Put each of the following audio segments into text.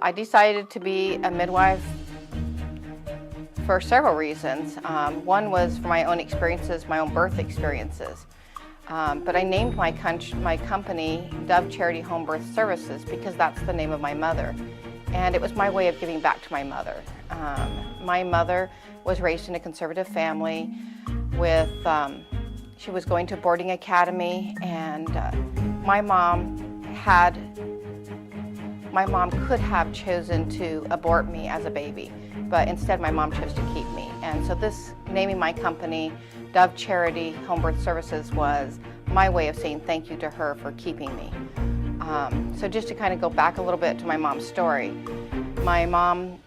I decided to be a midwife for several reasons. One was for my own experiences, my own birth experiences. But I named my company Dove Charity Home Birth Services because that's the name of my mother. And it was my way of giving back to my mother. My mother was raised in a conservative family with, she was going to boarding academy, and my mom could have chosen to abort me as a baby, but instead my mom chose to keep me. And so this, naming my company Dove Charity Home Birth Services, was my way of saying thank you to her for keeping me. So just to kind of go back a little bit to my mom's story, my mom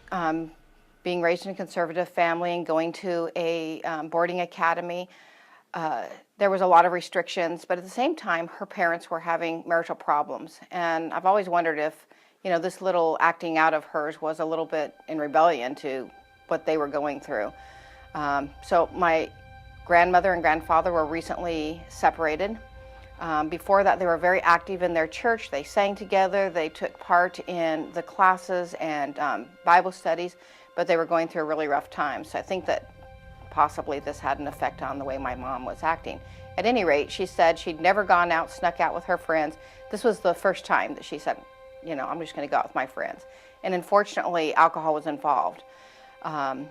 being raised in a conservative family and going to a boarding academy, there was a lot of restrictions, but at the same time her parents were having marital problems. And I've always wondered if, you know, this little acting out of hers was a little bit in rebellion to what they were going through. So my grandmother and grandfather were recently separated. Before that, they were very active in their church. They sang together, they took part in the classes and Bible studies, but they were going through a really rough time. So I think that possibly this had an effect on the way my mom was acting. At any rate, she said she'd never gone out, snuck out with her friends. This was the first time that she said, you know, I'm just going to go out with my friends. And unfortunately, alcohol was involved.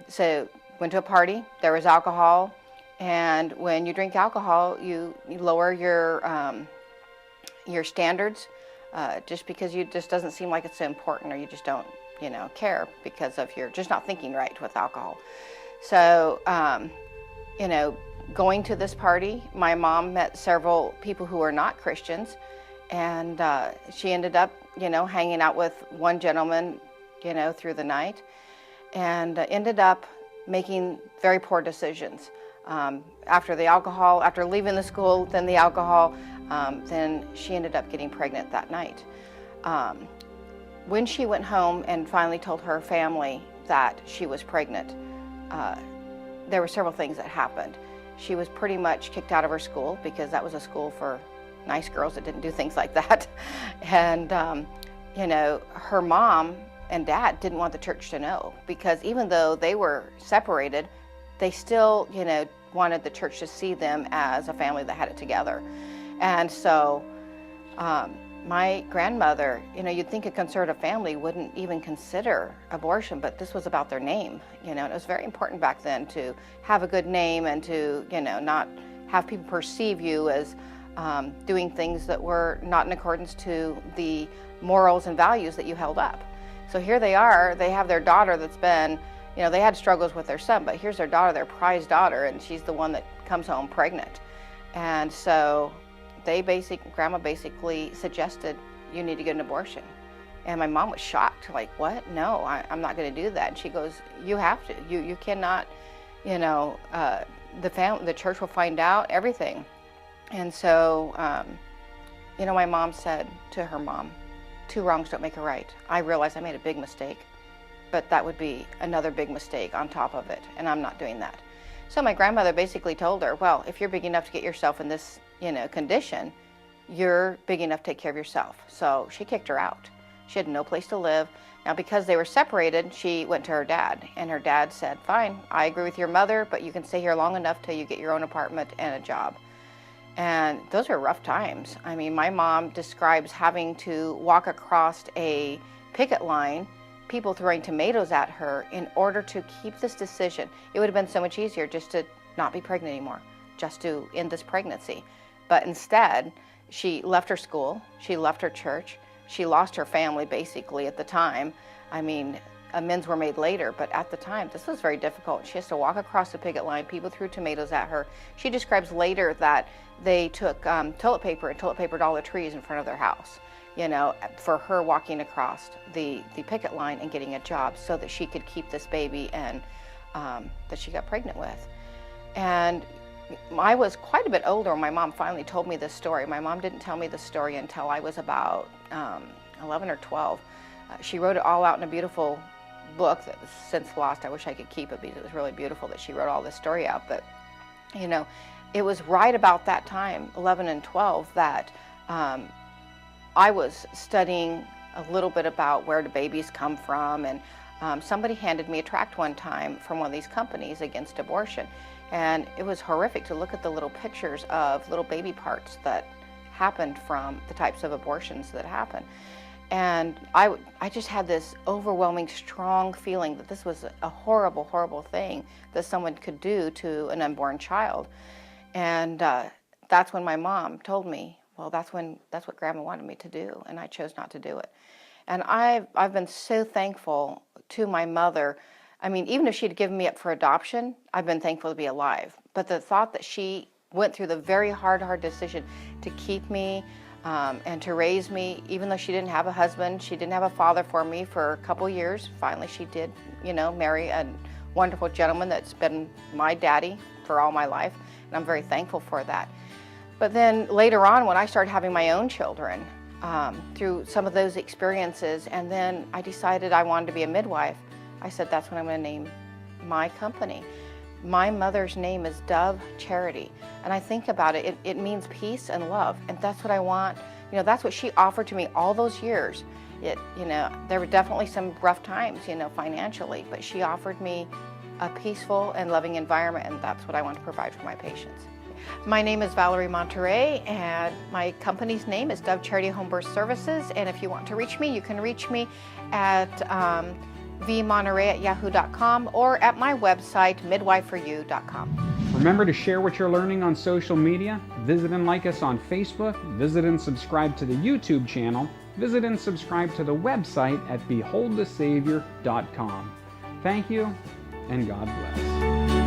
So went to a party, there was alcohol, and when you drink alcohol, you lower your standards just because you just doesn't seem like it's so important, or you just don't, you know, care because of your just not thinking right with alcohol. So, you know, going to this party, my mom met several people who were not Christians, and she ended up, you know, hanging out with one gentleman, you know, through the night, and ended up making very poor decisions. After the alcohol, after leaving the school, then the alcohol, then she ended up getting pregnant that night. When she went home and finally told her family that she was pregnant, there were several things that happened. She was pretty much kicked out of her school because that was a school for nice girls that didn't do things like that. And, you know, her mom and dad didn't want the church to know, because even though they were separated, they still, you know, wanted the church to see them as a family that had it together. And so my grandmother, you know, you'd think a conservative family wouldn't even consider abortion, but this was about their name, you know, and it was very important back then to have a good name and to, you know, not have people perceive you as doing things that were not in accordance to the morals and values that you held up. So here they are, they have their daughter that's been, you know, they had struggles with their son, but here's their daughter, their prized daughter, and she's the one that comes home pregnant. And so Grandma basically suggested, you need to get an abortion. And my mom was shocked, like, what? No, I'm not going to do that. And she goes, you have to. You cannot, you know, the church will find out, everything. And so, you know, my mom said to her mom, 2 wrongs don't make a right. I realized I made a big mistake, but that would be another big mistake on top of it, and I'm not doing that. So my grandmother basically told her, well, if you're big enough to get yourself in this, you know, condition, you're big enough to take care of yourself. So she kicked her out. She had no place to live. Now, because they were separated, she went to her dad, and her dad said, fine, I agree with your mother, but you can stay here long enough till you get your own apartment and a job. And those are rough times. I mean, my mom describes having to walk across a picket line, people throwing tomatoes at her in order to keep this decision. It would have been so much easier just to not be pregnant anymore, just to end this pregnancy. But instead, she left her school, she left her church, she lost her family basically at the time. I mean, amends were made later, but at the time, this was very difficult. She has to walk across the picket line, people threw tomatoes at her. She describes later that they took toilet paper and toilet papered all the trees in front of their house, you know, for her walking across the picket line and getting a job so that she could keep this baby and that she got pregnant with. And I was quite a bit older when my mom finally told me this story. My mom didn't tell me the story until I was about 11 or 12. She wrote it all out in a beautiful book that was since lost. I wish I could keep it because it was really beautiful that she wrote all this story out. But, you know, it was right about that time, 11 and 12, that I was studying a little bit about where do babies come from. And somebody handed me a tract one time from one of these companies against abortion. And it was horrific to look at the little pictures of little baby parts that happened from the types of abortions that happen. And I just had this overwhelming, strong feeling that this was a horrible, horrible thing that someone could do to an unborn child. And that's when my mom told me, well, that's what Grandma wanted me to do, and I chose not to do it. And I've been so thankful to my mother. I mean, even if she'd given me up for adoption, I've been thankful to be alive. But the thought that she went through the very hard decision to keep me and to raise me, even though she didn't have a husband, she didn't have a father for me for a couple years. Finally, she did, marry a wonderful gentleman that's been my daddy for all my life, and I'm very thankful for that. But then later on, when I started having my own children, through some of those experiences, and then I decided I wanted to be a midwife, I said, that's what I'm going to name my company. My mother's name is Dove Charity, and I think about it, it means peace and love, and that's what I want. That's what she offered to me all those years. There were definitely some rough times, financially, but she offered me a peaceful and loving environment, and that's what I want to provide for my patients. My name is Valerie Monterry, and my company's name is Dove Charity Home Birth Services, and if you want to reach me, you can reach me at vmonterey@yahoo.com or at my website, midwiferyou.com. Remember to share what you're learning on social media. Visit and like us on Facebook. Visit and subscribe to the YouTube channel. Visit and subscribe to the website at beholdthesavior.com. Thank you, and God bless.